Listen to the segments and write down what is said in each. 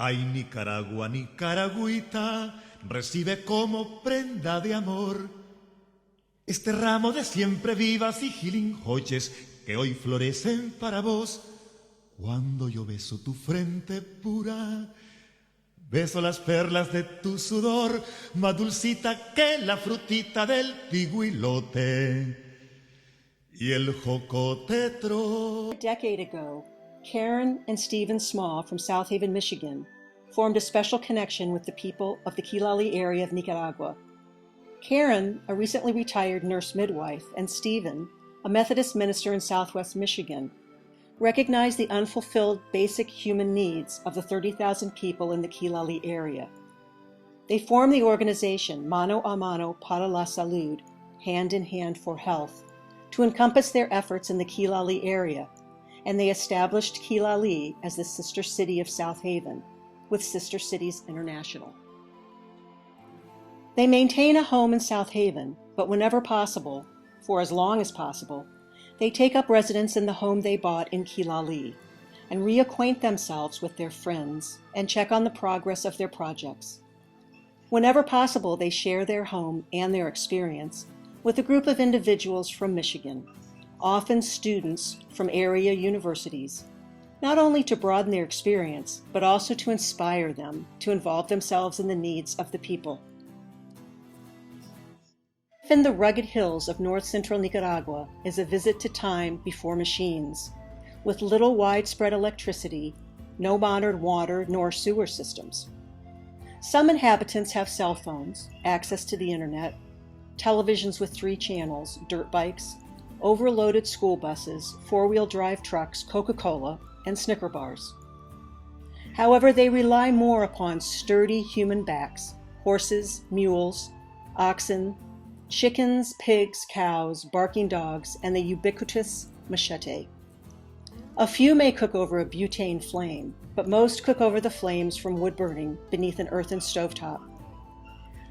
Ay, Nicaragua, Nicaragüita, recibe como prenda de amor este ramo de siempre vivas y gilinjoches que hoy florecen para vos. Cuando yo beso tu frente pura, beso las perlas de tu sudor, más dulcita que la frutita del pigüilote y el jocotetro. A decade ago, Karen and Stephen Small from South Haven, Michigan, formed a special connection with the people of the Quilali area of Nicaragua. Karen, a recently retired nurse midwife, and Stephen, a Methodist minister in Southwest Michigan, recognized the unfulfilled basic human needs of the 30,000 people in the Quilali area. They formed the organization Mano a Mano para la Salud, Hand in Hand for Health, to encompass their efforts in the Quilali area, and they established Quilali as the sister city of South Haven, with Sister Cities International. They maintain a home in South Haven, but whenever possible, for as long as possible, they take up residence in the home they bought in Quilali and reacquaint themselves with their friends and check on the progress of their projects. Whenever possible, they share their home and their experience with a group of individuals from Michigan, often students from area universities, not only to broaden their experience, but also to inspire them to involve themselves in the needs of the people. In the rugged hills of north-central Nicaragua is a visit to time before machines, with little widespread electricity, no modern water nor sewer systems. Some inhabitants have cell phones, access to the internet, televisions with 3 channels, dirt bikes, overloaded school buses, 4-wheel drive trucks, Coca-Cola, and Snicker bars. However, they rely more upon sturdy human backs, horses, mules, oxen, chickens, pigs, cows, barking dogs, and the ubiquitous machete. A few may cook over a butane flame, but most cook over the flames from wood burning beneath an earthen stovetop.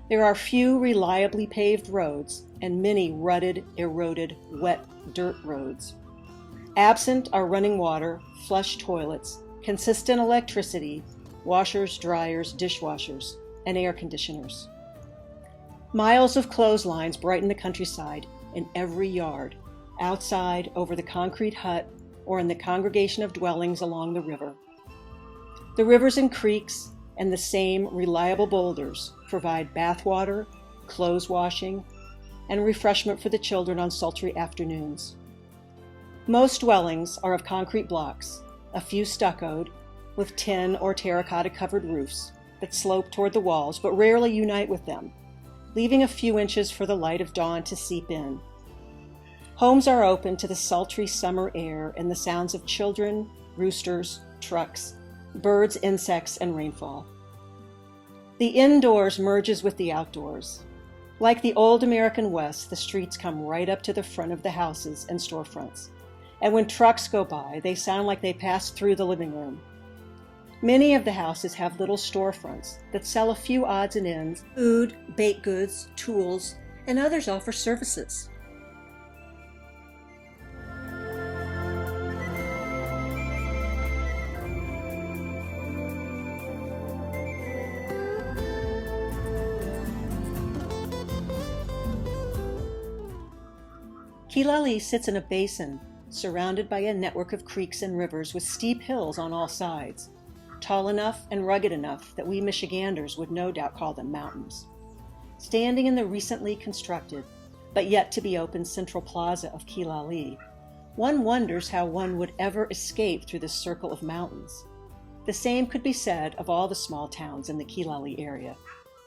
There are few reliably paved roads and many rutted, eroded, wet dirt roads. Absent are running water, flush toilets, consistent electricity, washers, dryers, dishwashers, and air conditioners. Miles of clotheslines brighten the countryside in every yard, outside, over the concrete hut, or in the congregation of dwellings along the river. The rivers and creeks and the same reliable boulders provide bathwater, clothes washing, and refreshment for the children on sultry afternoons. Most dwellings are of concrete blocks, a few stuccoed, with tin or terracotta covered roofs that slope toward the walls but rarely unite with them, leaving a few inches for the light of dawn to seep in. Homes are open to the sultry summer air and the sounds of children, roosters, trucks, birds, insects, and rainfall. The indoors merges with the outdoors. Like the old American West, the streets come right up to the front of the houses and storefronts, and when trucks go by, they sound like they passed through the living room. Many of the houses have little storefronts that sell a few odds and ends, food, baked goods, tools, and others offer services. Quilali sits in a basin surrounded by a network of creeks and rivers with steep hills on all sides, tall enough and rugged enough that we Michiganders would no doubt call them mountains. Standing in the recently constructed, but yet to be open central plaza of Quilali, one wonders how one would ever escape through this circle of mountains. The same could be said of all the small towns in the Quilali area.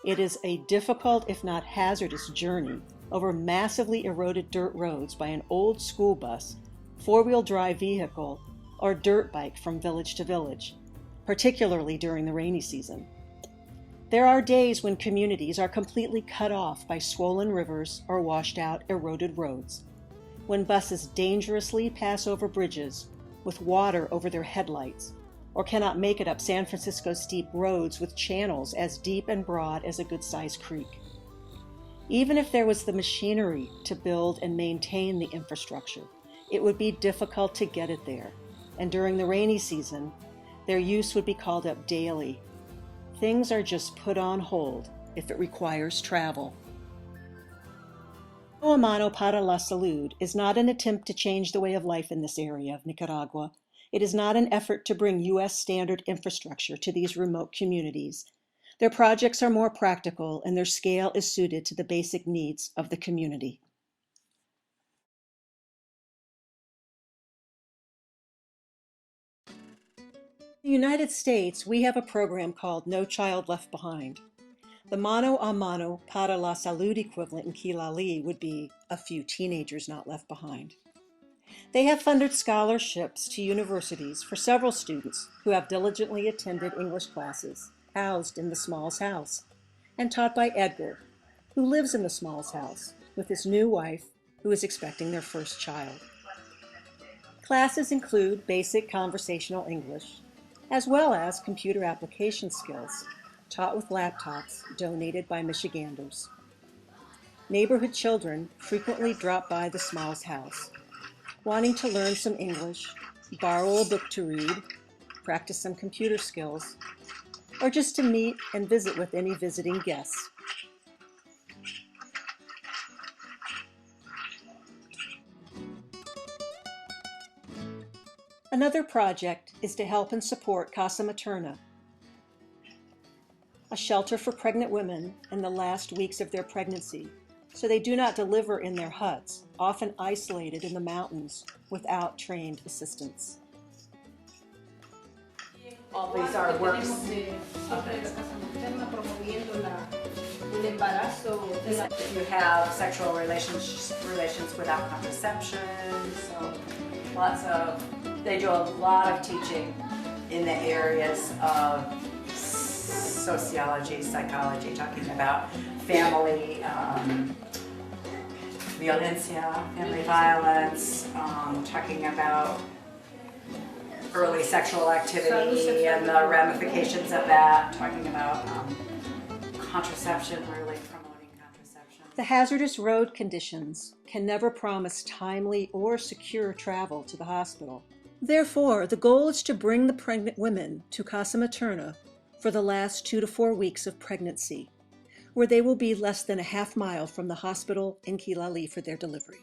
It is a difficult, if not hazardous, journey over massively eroded dirt roads by an old school bus, 4-wheel drive vehicle, or dirt bike from village to village, particularly during the rainy season. There are days when communities are completely cut off by swollen rivers or washed out, eroded roads, when buses dangerously pass over bridges with water over their headlights, or cannot make it up San Francisco's steep roads with channels as deep and broad as a good-sized creek. Even if there was the machinery to build and maintain the infrastructure, it would be difficult to get it there, and during the rainy season, their use would be called up daily things are just put on hold if it requires travel. Mano para la Salud is not an attempt to change the way of life in this area of Nicaragua. It is not an effort to bring U.S. standard infrastructure to these remote communities. Their projects are more practical and their scale is suited to the basic needs of the community. In the United States, we have a program called No Child Left Behind. The Mano a Mano para la Salud equivalent in Kilali would be a few teenagers not left behind. They have funded scholarships to universities for several students who have diligently attended English classes, housed in the Smalls house, and taught by Edgar, who lives in the Smalls house with his new wife, who is expecting their first child. Classes include basic conversational English, as well as computer application skills, taught with laptops donated by Michiganders. Neighborhood children frequently drop by the Smalls house, wanting to learn some English, borrow a book to read, practice some computer skills, or just to meet and visit with any visiting guests. Another project is to help and support Casa Materna, a shelter for pregnant women in the last weeks of their pregnancy, so they do not deliver in their huts, often isolated in the mountains without trained assistance. All these are works. You have sexual relations without contraception, so they do a lot of teaching in the areas of sociology, psychology, talking about family, violencia, family violence, talking about early sexual activity and the ramifications of that, talking about contraception, really promoting contraception. The hazardous road conditions can never promise timely or secure travel to the hospital. Therefore, the goal is to bring the pregnant women to Casa Materna for the last 2 to 4 weeks of pregnancy, where they will be less than a half mile from the hospital in Kilali for their delivery.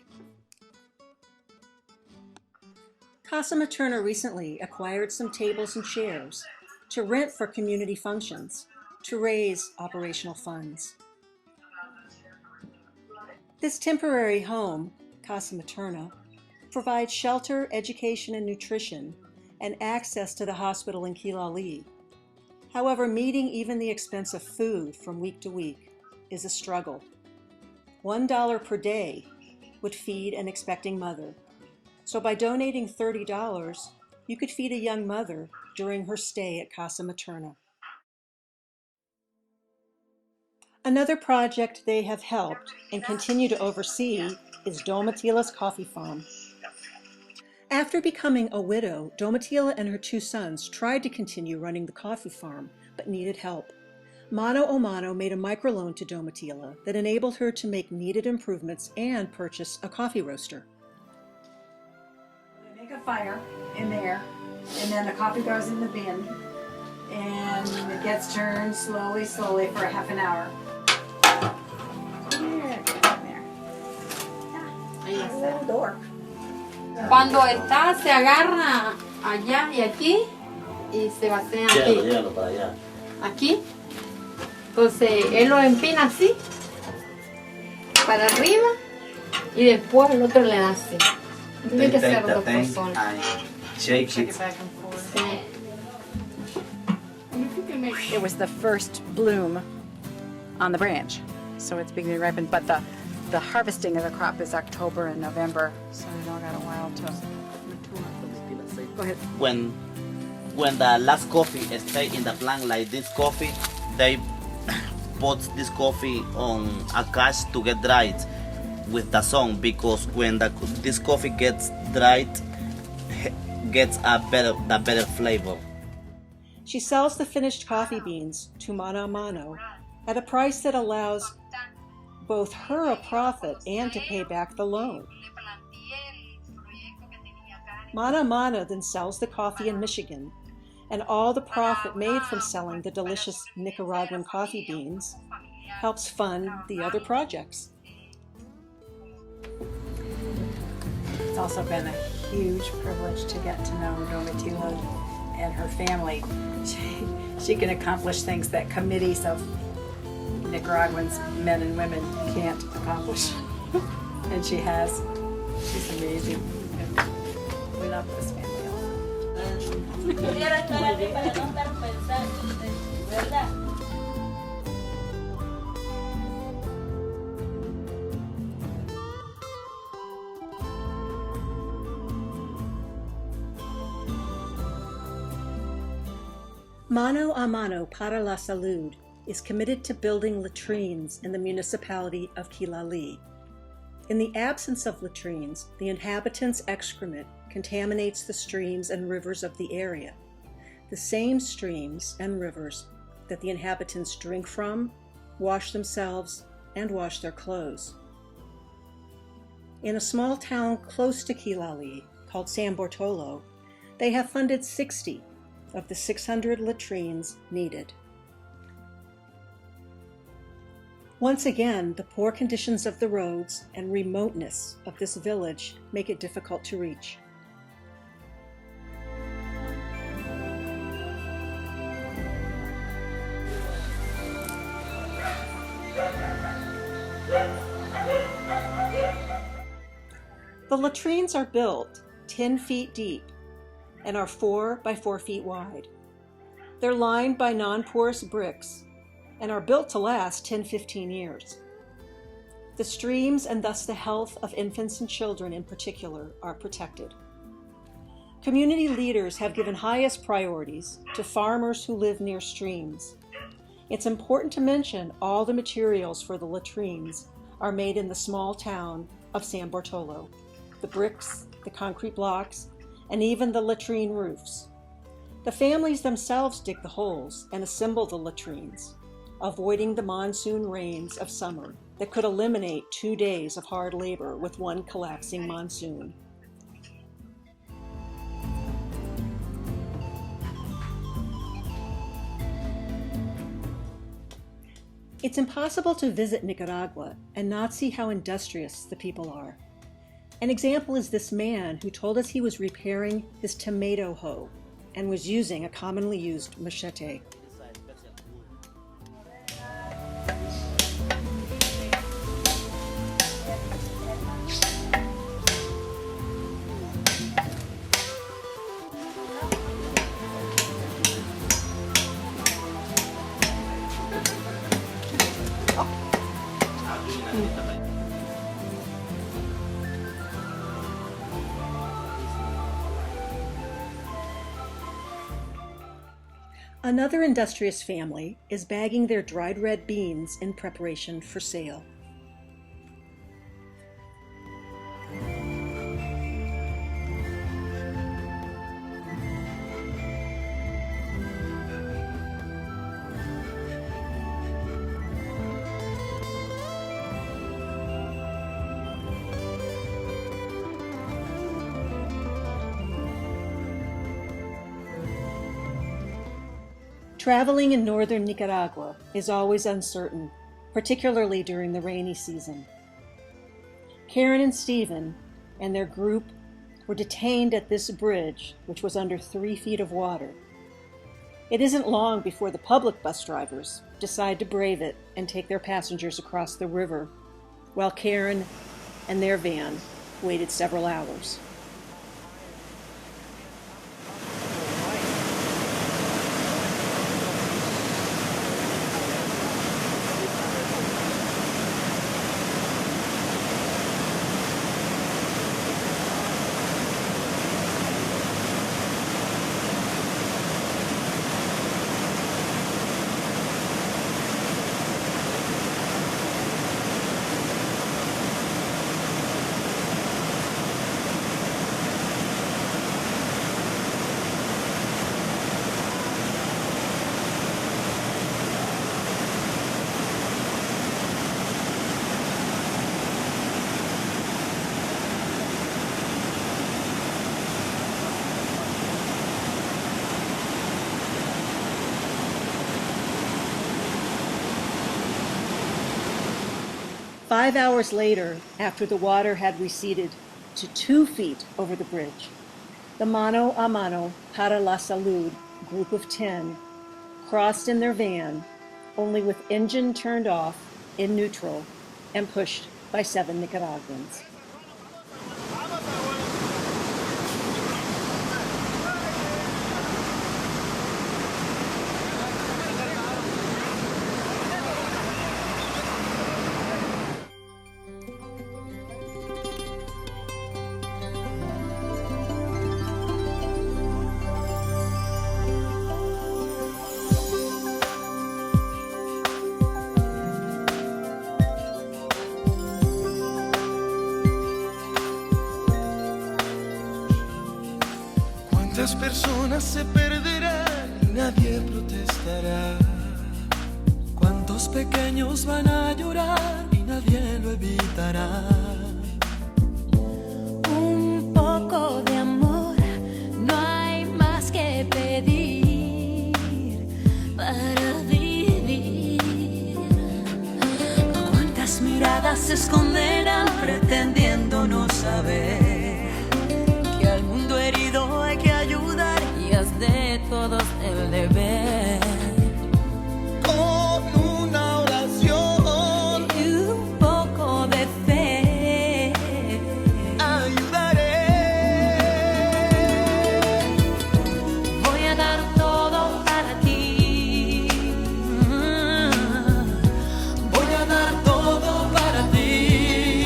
Casa Materna recently acquired some tables and chairs to rent for community functions to raise operational funds. This temporary home, Casa Materna, provides shelter, education, and nutrition, and access to the hospital in Kilali. However, meeting even the expense of food from week to week is a struggle. $1 per day would feed an expecting mother. So by donating $30, you could feed a young mother during her stay at Casa Materna. Another project they have helped and continue to oversee is Domitila's Coffee Farm. After becoming a widow, Domitila and her 2 sons tried to continue running the coffee farm, but needed help. Mano a Mano made a microloan to Domitila that enabled her to make needed improvements and purchase a coffee roaster. They make a fire in there, and then the coffee goes in the bin, and it gets turned slowly for a half an hour. There, get in there. Ahí está. Door. Cuando está, se agarra allá y aquí y se vacía aquí. Llévalo para allá. Aquí. Entonces él lo empina así para arriba y después el otro le da así. Tiene que ser 2 personas. Shake it. Sí. It was the first bloom on the branch, so it's beginning to ripen. But the harvesting of the crop is October and November, so we've all got a while to mature. Go ahead. When the last coffee stay in the plant like this coffee, they put this coffee on a cask to get dried with the sun, because when this coffee gets dried, gets a better flavor. She sells the finished coffee beans to Mano a Mano at a price that allows both her a profit and to pay back the loan. Mano a Mano then sells the coffee in Michigan and all the profit made from selling the delicious Nicaraguan coffee beans helps fund the other projects. It's also been a huge privilege to get to know Domitila and her family. She can accomplish things that committees of Nicaraguans, men and women, can't accomplish. And she has. She's amazing. We love this family a lot. Mano a Mano para la Salud is committed to building latrines in the municipality of Kilali. In the absence of latrines, the inhabitants' excrement contaminates the streams and rivers of the area, the same streams and rivers that the inhabitants drink from, wash themselves, and wash their clothes. In a small town close to Kilali, called San Bartolo, they have funded 60 of the 600 latrines needed. Once again, the poor conditions of the roads and remoteness of this village make it difficult to reach. The latrines are built 10 feet deep and are 4 by 4 feet wide. They're lined by non-porous bricks and are built to last 10-15 years. The streams and thus the health of infants and children in particular are protected. Community leaders have given highest priorities to farmers who live near streams. It's important to mention all the materials for the latrines are made in the small town of San Bartolo. The bricks, the concrete blocks, and even the latrine roofs. The families themselves dig the holes and assemble the latrines, avoiding the monsoon rains of summer that could eliminate 2 days of hard labor with one collapsing monsoon. It's impossible to visit Nicaragua and not see how industrious the people are. An example is this man who told us he was repairing his tomato hoe and was using a commonly used machete. Another industrious family is bagging their dried red beans in preparation for sale. Traveling in northern Nicaragua is always uncertain, particularly during the rainy season. Karen and Stephen and their group were detained at this bridge, which was under 3 feet of water. It isn't long before the public bus drivers decide to brave it and take their passengers across the river, while Karen and their van waited several hours. 5 hours later, after the water had receded to 2 feet over the bridge, the Mano a Mano para la Salud group of 10 crossed in their van, only with engine turned off in neutral and pushed by 7 Nicaraguans. ¿Cuántas personas se perderán y nadie protestará? ¿Cuántos pequeños van a llorar y nadie lo evitará? Un poco de amor, no hay más que pedir para vivir. ¿Cuántas miradas se esconderán pretendiendo no saber que al mundo herido hay que ayudar y haz de todos el deber? Con una oración Y un poco de fe ayudaré. voy a dar todo para ti. Voy a dar todo para ti.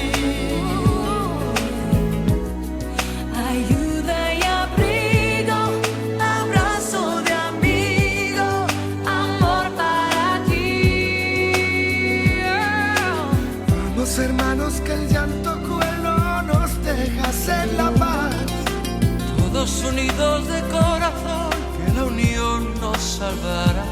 Ayuda y abrigo, abrazo de amigo, amor para ti. Vamos, hermanos, que el llanto cruel no nos deja hacer la paz. Todos unidos de corazón, que la unión nos salvará.